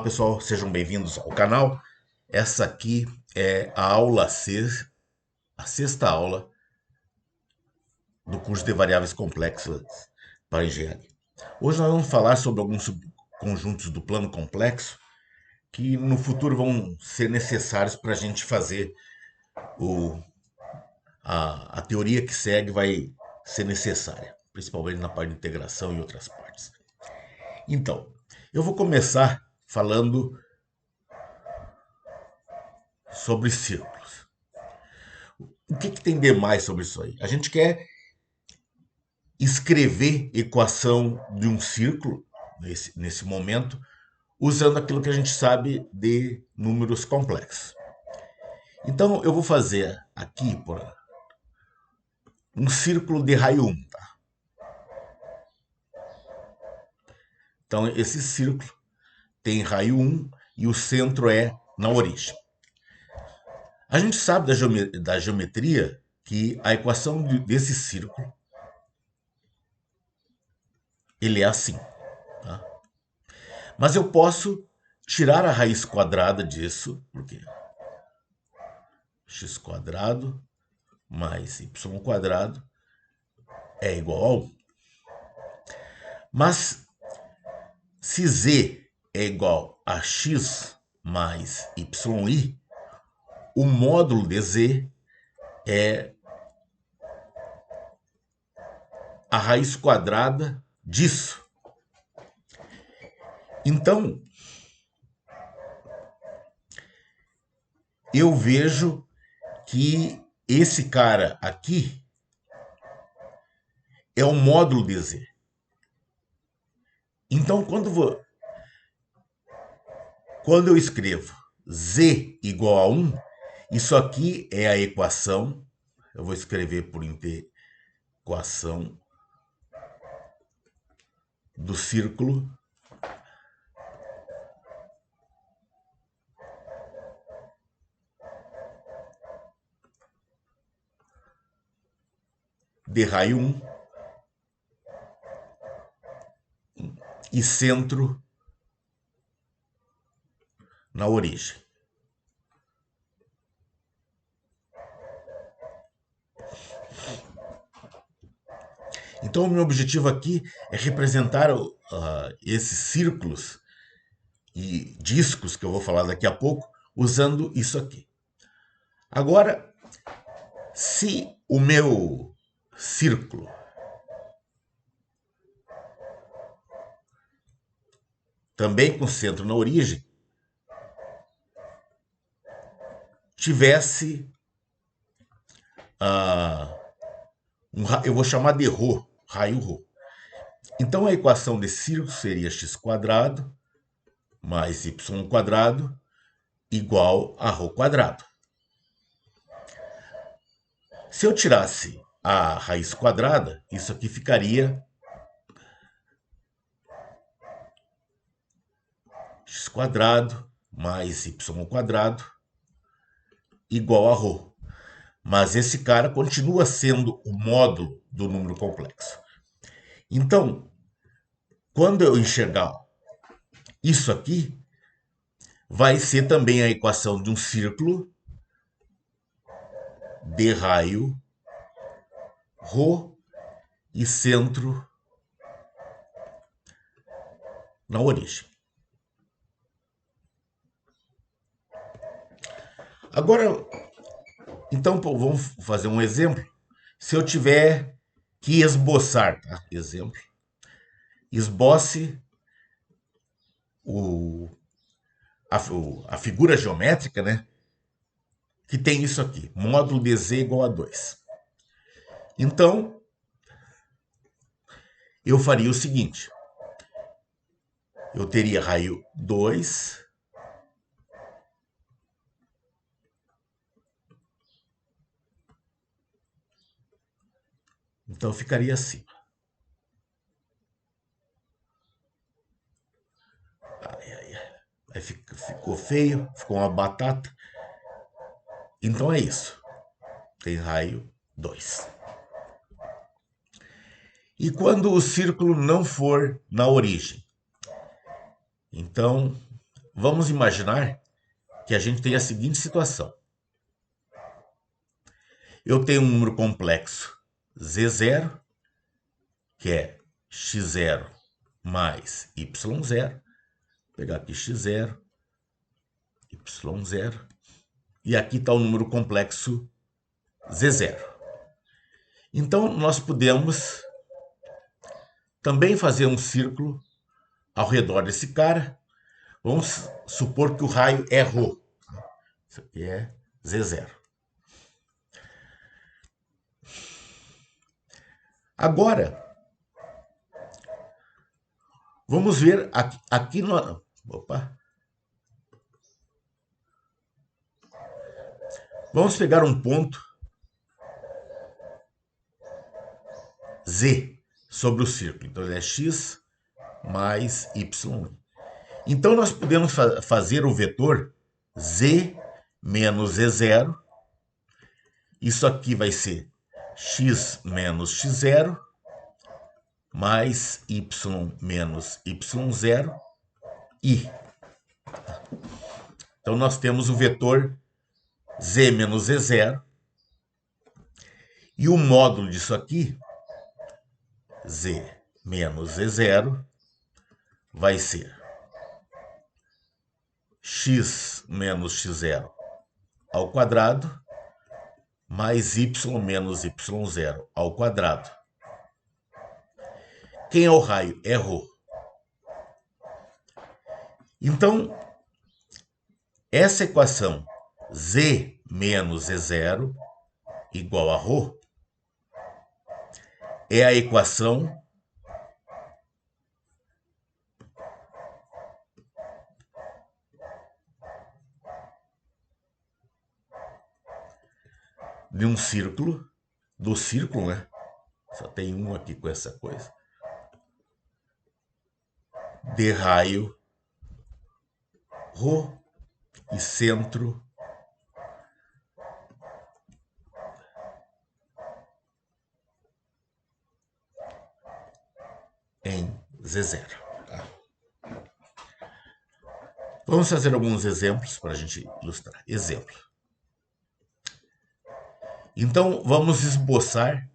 Olá pessoal, sejam bem-vindos ao canal. Essa aqui é a aula a sexta aula do curso de variáveis complexas para engenharia. Hoje nós vamos falar sobre alguns subconjuntos do plano complexo que no futuro vão ser necessários para a gente fazer o, a teoria que segue vai ser necessária, principalmente na parte de integração e outras partes. Então, eu vou começar falando sobre círculos. O que tem de mais sobre isso aí? A gente quer escrever equação de um círculo, nesse momento, usando aquilo que a gente sabe de números complexos. Então, eu vou fazer aqui um círculo de raio 1. Tá? Então, esse círculo tem raio 1 e o centro é na origem. A gente sabe da geometria que a equação desse círculo ele é assim. Tá? Mas eu posso tirar a raiz quadrada disso, porque x quadrado mais y quadrado é igual a 1. Mas se z é igual a x mais yi, o módulo de z é a raiz quadrada disso. Então, eu vejo que esse cara aqui é o módulo de z. Então, quando eu escrevo z igual a 1, isso aqui é a equação. Eu vou escrever por equação do círculo de raio 1 e centro na origem. Então, o meu objetivo aqui é representar esses círculos e discos que eu vou falar daqui a pouco, usando isso aqui. Agora, se o meu círculo também com centro na origem tivesse eu vou chamar de ρ, raio ρ. Então a equação desse círculo seria x quadrado mais y quadrado igual a ρ quadrado. Se eu tirasse a raiz quadrada, isso aqui ficaria x quadrado mais y quadrado igual a ρ. Mas esse cara continua sendo o módulo do número complexo. Então, quando eu enxergar isso aqui, vai ser também a equação de um círculo de raio ρ e centro na origem. Agora, então vamos fazer um exemplo. Se eu tiver que esboçar, tá? Exemplo, esboce a figura geométrica, né? Que tem isso aqui, módulo de z igual a 2. Então, eu faria o seguinte. Eu teria raio 2 então ficaria assim. Aí ficou feio, ficou uma batata. Então é isso. Tem raio 2. E quando o círculo não for na origem? Então, vamos imaginar que a gente tem a seguinte situação. Eu tenho um número complexo Z0, que é x0 mais y0. Vou pegar aqui x0, y0. E aqui está o número complexo Z0. Então, nós podemos também fazer um círculo ao redor desse cara. Vamos supor que o raio é Rho. Isso aqui é Z0. Agora, vamos ver aqui no... Opa! Vamos pegar um ponto Z sobre o círculo. Então, ele é x mais y. Então, nós podemos fazer o vetor z menos z0. Isso aqui vai ser x menos x0 mais y menos y0 i. Então, nós temos o vetor z menos z0. E o módulo disso aqui, z menos z0, vai ser x menos x0 ao quadrado mais y menos y0 ao quadrado. Quem é o raio? É Rho. Então, essa equação z menos z0 igual a Rho é a equação de um círculo, do círculo, né? Só tem um aqui com essa coisa. De raio Rho e centro em Z0. Tá? Vamos fazer alguns exemplos para a gente ilustrar. Exemplo. Então, vamos esboçar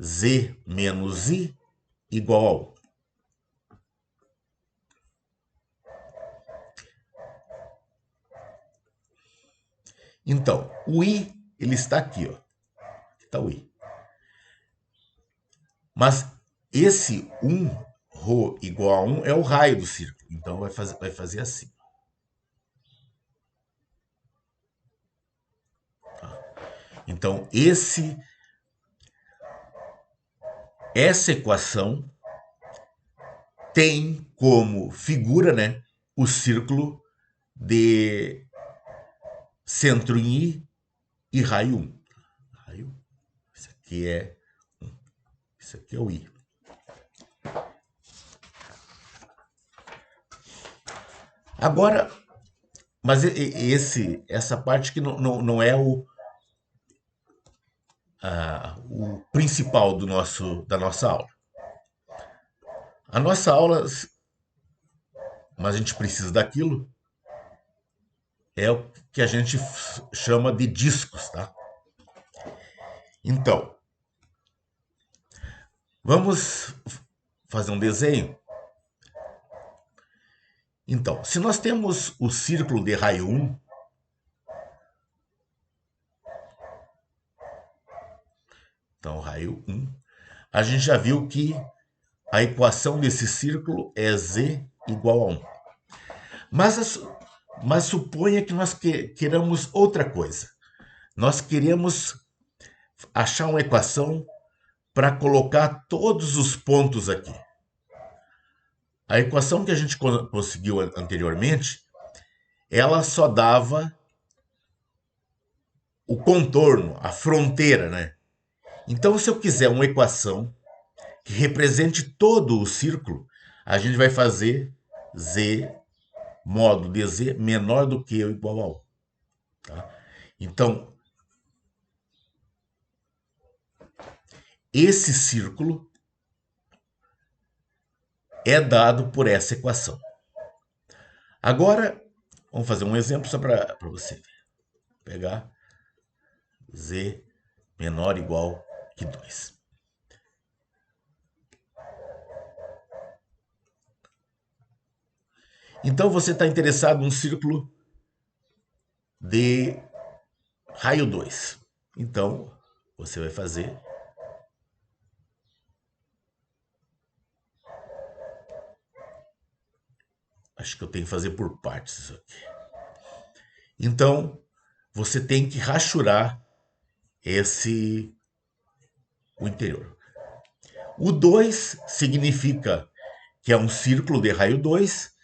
z menos i igual a 1. Então, o i, ele está aqui, ó. Aqui está o i. Mas esse 1, Rho igual a 1, é o raio do círculo. Então, vai fazer assim. Então, essa equação tem como figura, né, o círculo de centro em I e raio 1. Raio, isso aqui é 1. Isso aqui é o I. Agora, mas essa parte que não é o principal da nossa aula. A nossa aula, mas a gente precisa daquilo, é o que a gente chama de discos, tá? Então, vamos fazer um desenho. Então, se nós temos o círculo de raio 1, então raio 1, a gente já viu que a equação desse círculo é z igual a 1. Mas suponha que nós queiramos outra coisa. Nós queremos achar uma equação para colocar todos os pontos aqui. A equação que a gente conseguiu anteriormente, ela só dava o contorno, a fronteira, né? Então, se eu quiser uma equação que represente todo o círculo, a gente vai fazer z módulo de z menor do que ou igual a 1. Tá? Então, esse círculo é dado por essa equação. Agora, Vamos fazer um exemplo só para você ver. Pegar z menor ou igual que 2. Então você está interessado num círculo de raio 2. Então você vai fazer. Acho que eu tenho que fazer por partes isso aqui. Então você tem que rachurar o interior. O 2 significa que é um círculo de raio 2,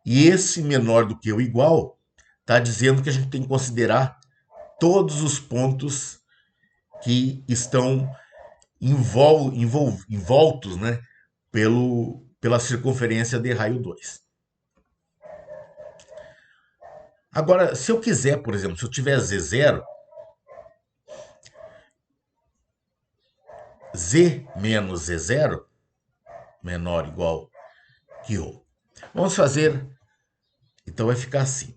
e esse menor do que o igual está dizendo que a gente tem que considerar todos os pontos que estão envoltos, né, pela circunferência de raio 2. Agora, se eu quiser, por exemplo, se eu tiver Z0, Z menos Z0 menor ou igual que Rho. Vamos fazer, então vai ficar assim.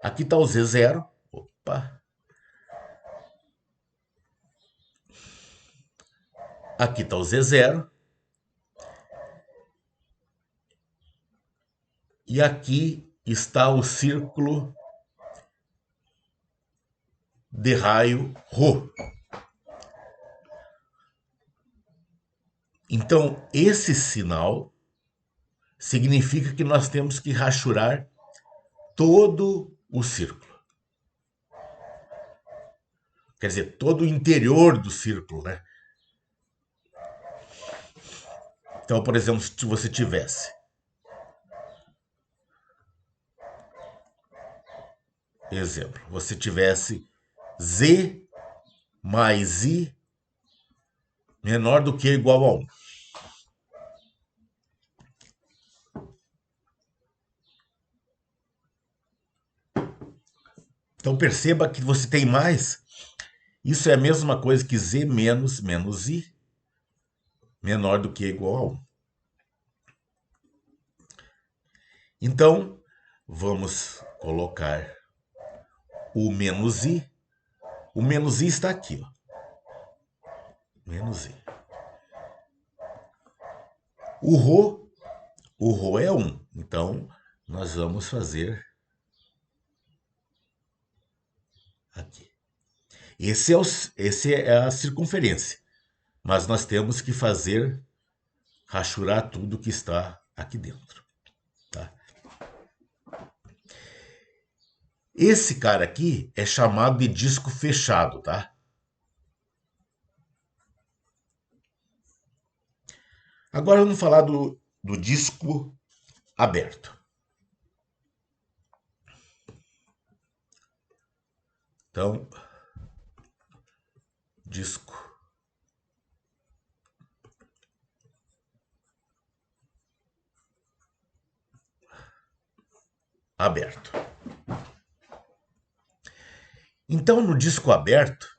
Aqui está o Z0. Opa. Aqui está o Z0. E aqui está o círculo de raio Rho. Então, esse sinal significa que nós temos que rachurar todo o círculo. Quer dizer, todo o interior do círculo, né? Então, por exemplo, se você tivesse exemplo, você tivesse Z mais I menor do que ou igual a 1. Então perceba que você tem mais. Isso é a mesma coisa que Z menos I menor do que ou igual a 1. Então, vamos colocar o menos I. O menos I está aqui, ó. Menos I. O Rho é 1. Então, nós vamos fazer aqui. Esse é a circunferência. Mas nós temos que fazer, rachurar tudo que está aqui dentro. Tá? Esse cara aqui é chamado de disco fechado, tá? Agora vamos falar do disco aberto. Então, disco aberto. Então, no disco aberto,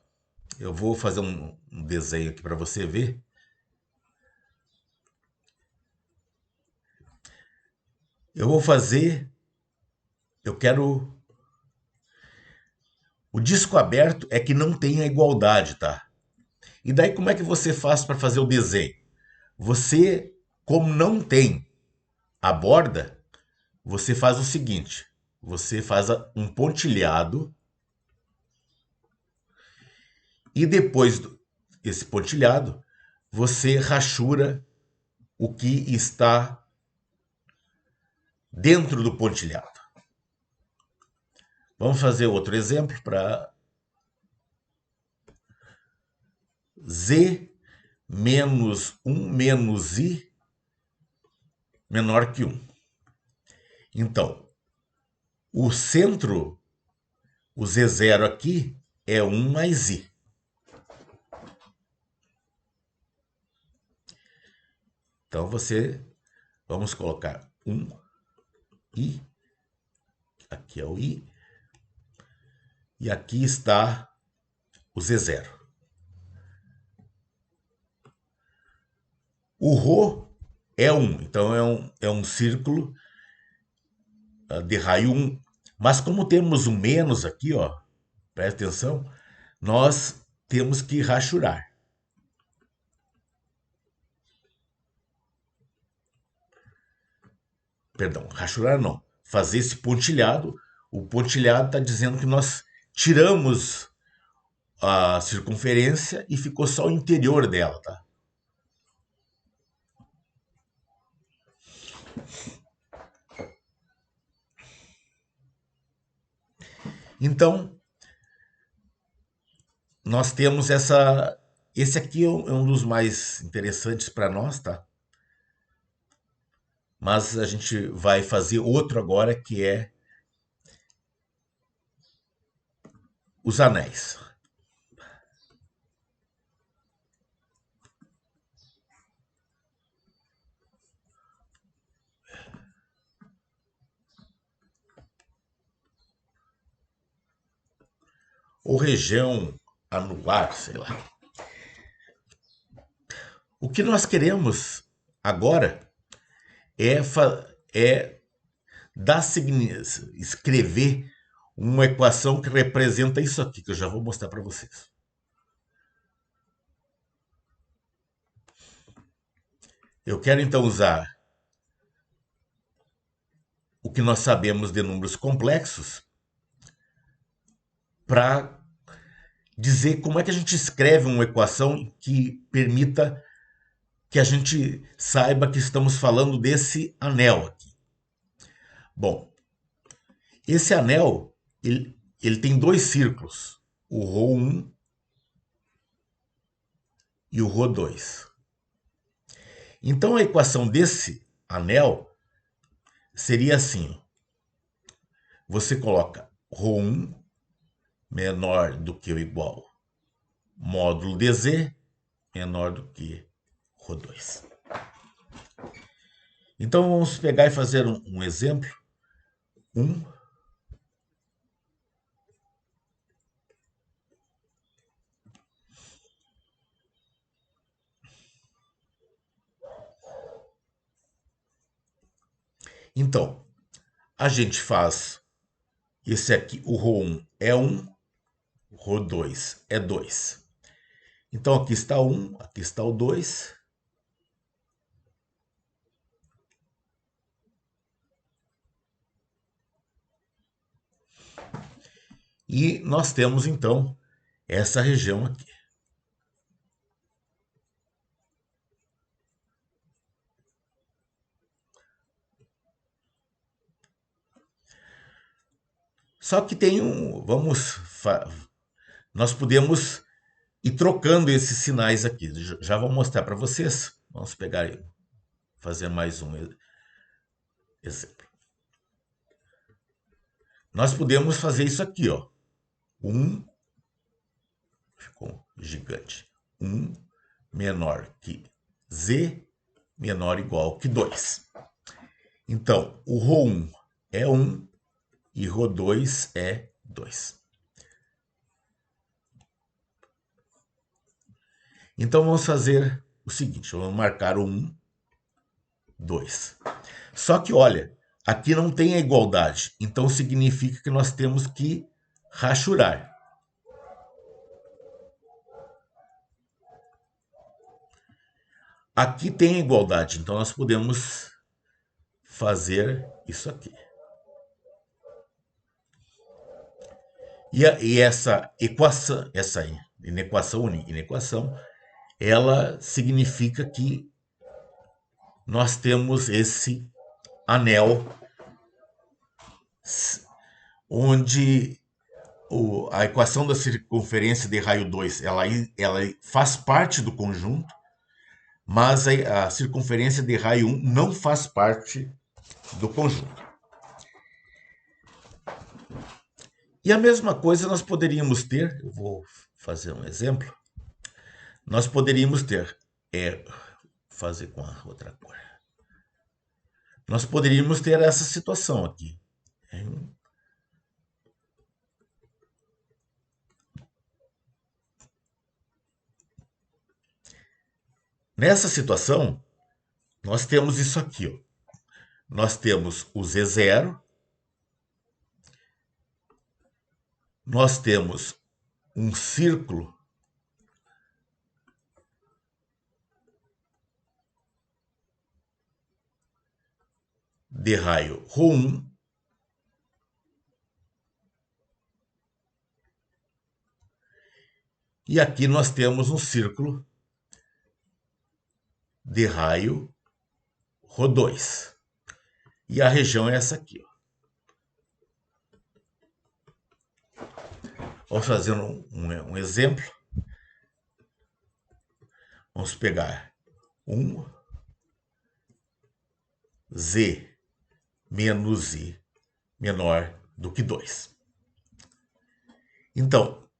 eu vou fazer um desenho aqui para você ver. Eu vou fazer. Eu quero. O disco aberto é que não tem a igualdade, tá? E daí como é que você faz para fazer o desenho? Você, como não tem a borda, você faz o seguinte: você faz um pontilhado e depois desse pontilhado, você rachura o que está dentro do pontilhado. Vamos fazer outro exemplo para Z menos 1 menos I menor que 1. Então, o centro, o Z0 aqui, é 1 mais I. Então, vamos colocar 1 I, aqui é o I, e aqui está o Z0. O Rho é 1. Então é um círculo de raio 1. Mas como temos um menos aqui, ó, presta atenção, nós temos que rachurar. Perdão, rachurar não. Fazer esse pontilhado. O pontilhado está dizendo que nós tiramos a circunferência e ficou só o interior dela, tá? Então, nós temos essa. Esse aqui é um dos mais interessantes para nós, tá? Mas a gente vai fazer outro agora que é os anéis. Ou região anular, sei lá. O que nós queremos agora é, é dar escrever uma equação que representa isso aqui, que eu já vou mostrar para vocês. Eu quero então usar o que nós sabemos de números complexos para dizer como é que a gente escreve uma equação que permita que a gente saiba que estamos falando desse anel aqui. Bom, esse anel ele tem dois círculos, o ρ1 e o ρ2. Então a equação desse anel seria assim: você coloca ρ1 menor do que ou igual módulo dz menor do que ρ2. Então vamos pegar e fazer um exemplo. 1 Então, a gente faz esse aqui, o ρ1 é 1, o ρ2 é 2. Então aqui está o 1, aqui está o 2. E nós temos então essa região aqui. Só que tem um, nós podemos ir trocando esses sinais aqui. Já vou mostrar para vocês. Vamos pegar e fazer mais um exemplo. Nós podemos fazer isso aqui, ó. 1 ficou gigante. 1 menor que z menor ou igual que 2. Então, o ρ1 é 1 e ρ2 é 2. Então vamos fazer o seguinte, vamos marcar o 1, 2. Só que olha, aqui não tem a igualdade, então significa que nós temos que rachurar. Aqui tem a igualdade, então nós podemos fazer isso aqui. E essa equação, essa inequação, ela significa que nós temos esse anel onde a equação da circunferência de raio 2 ela faz parte do conjunto, mas a circunferência de raio 1 não faz parte do conjunto. E a mesma coisa nós poderíamos ter, eu vou fazer um exemplo, nós poderíamos ter, fazer com a outra cor, nós poderíamos ter essa situação aqui. Nessa situação, nós temos isso aqui, ó. Nós temos o Z0, nós temos um círculo de raio ρ1, e aqui nós temos um círculo de raio ρ2. E a região é essa aqui, ó. Vamos fazer um exemplo. Vamos pegar 1 Z menos I menor do que 2. Então,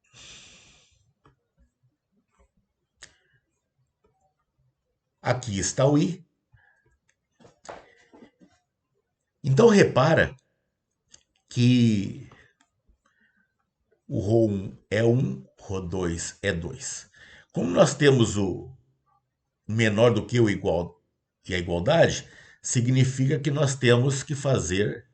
aqui está o I. Então, repara que o ρ1 é 1, ρ2 é 2. Como nós temos o menor do que o igual e a igualdade, significa que nós temos que fazer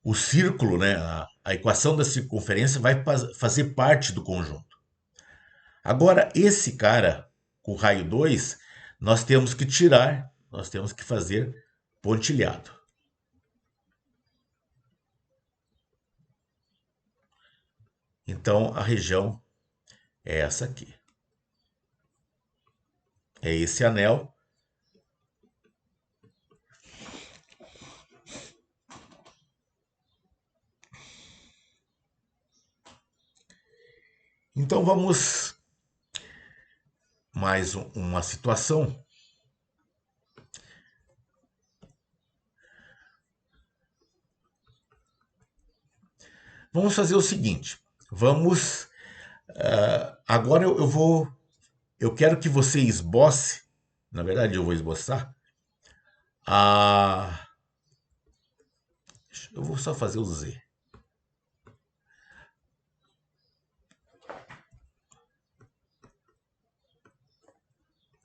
o círculo, né? A equação da circunferência vai fazer parte do conjunto. Agora, esse cara, com raio 2, nós temos que tirar, nós temos que fazer pontilhado. Então, a região é essa aqui. É esse anel. Então, vamos mais uma situação. Vamos fazer o seguinte. Vamos... agora eu quero que você esboce, na verdade eu vou esboçar, eu vou só fazer o Z.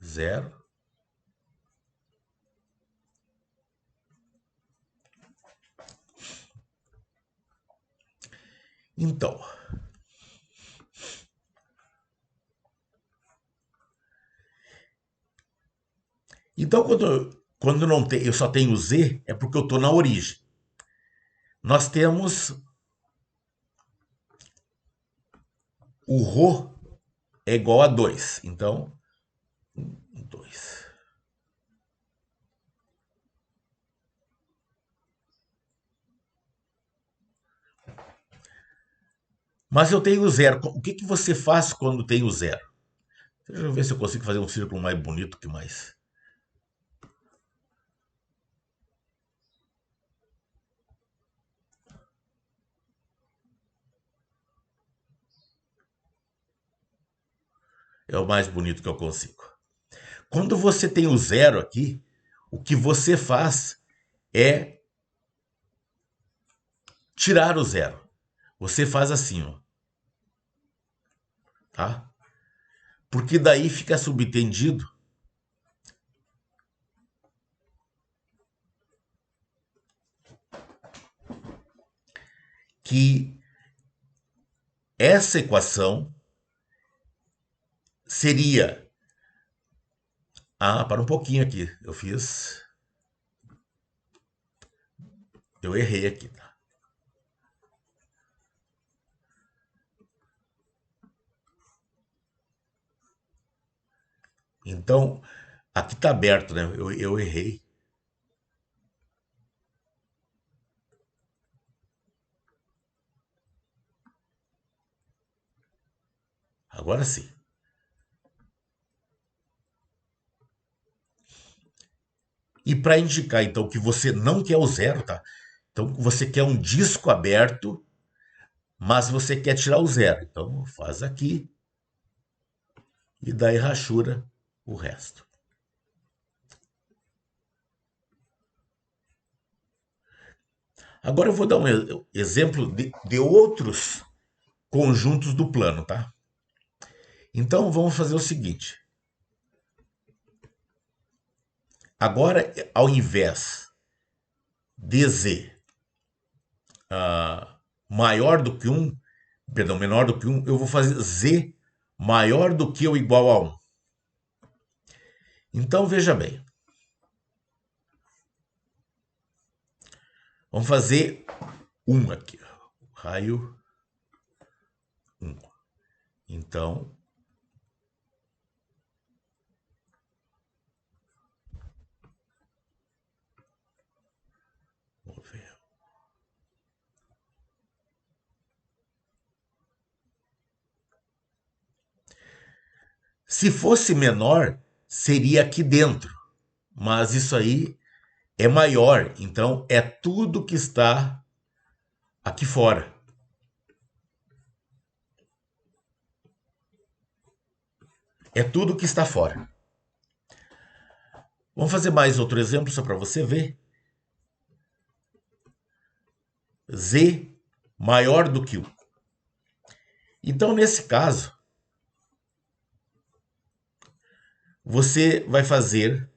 Zero. Então, quando não tem, eu só tenho Z, é porque eu estou na origem. Nós temos o Rho é igual a 2. Então, 2. Mas eu tenho zero. O que você faz quando tem o zero? Deixa eu ver se eu consigo fazer um círculo mais bonito que mais. É o mais bonito que eu consigo. Quando você tem o zero aqui, o que você faz é tirar o zero. Você faz assim, ó. Tá? Porque daí fica subentendido que essa equação seria... para um pouquinho aqui. Eu errei aqui, tá? Então, aqui está aberto, né? Eu errei. Agora sim. E para indicar, então, que você não quer o zero, tá? Então, você quer um disco aberto, mas você quer tirar o zero. Então, faz aqui e daí rachura o resto. Agora eu vou dar um exemplo de outros conjuntos do plano, tá? Então vamos fazer o seguinte. Agora, ao invés de z maior do que um, perdão, menor do que um, eu vou fazer z maior do que ou igual a 1. Então veja bem. Vamos fazer 1 aqui. Raio 1. Então, vamos ver. Se fosse menor, seria aqui dentro. Mas isso aí é maior. Então, é tudo que está aqui fora. É tudo que está fora. Vamos fazer mais outro exemplo só para você ver. Z maior do que 1. Então, nesse caso, você vai fazer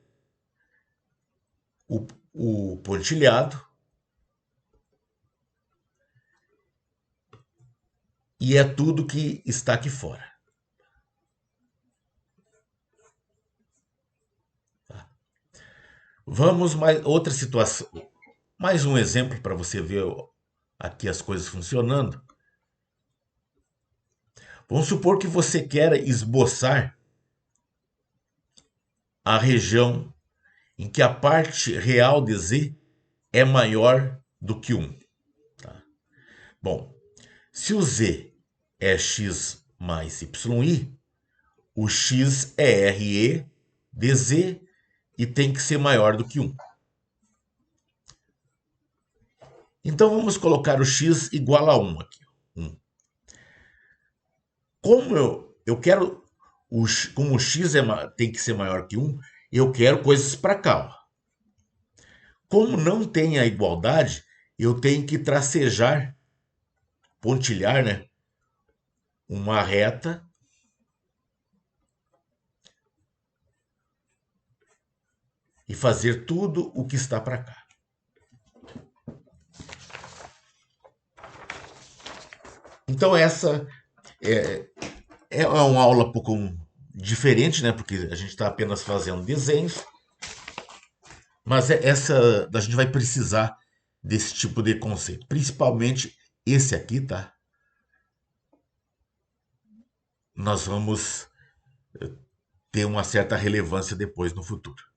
o pontilhado e é tudo que está aqui fora. Vamos mais outra situação, mais um exemplo para você ver aqui as coisas funcionando. Vamos supor que você queira esboçar a região em que a parte real de z é maior do que 1. Tá? Bom, se o z é x mais yi, o x é RE de z e tem que ser maior do que 1. Então vamos colocar o x igual a 1 aqui. 1. Como eu quero, como o x tem que ser maior que 1, eu quero coisas para cá. Ó. Como não tem a igualdade, eu tenho que tracejar, pontilhar, né? Uma reta e fazer tudo o que está para cá. Então essa é uma aula um pouco diferente, né? Porque a gente está apenas fazendo desenhos. Mas essa a gente vai precisar desse tipo de conceito. Principalmente esse aqui, tá? Nós vamos ter uma certa relevância depois no futuro.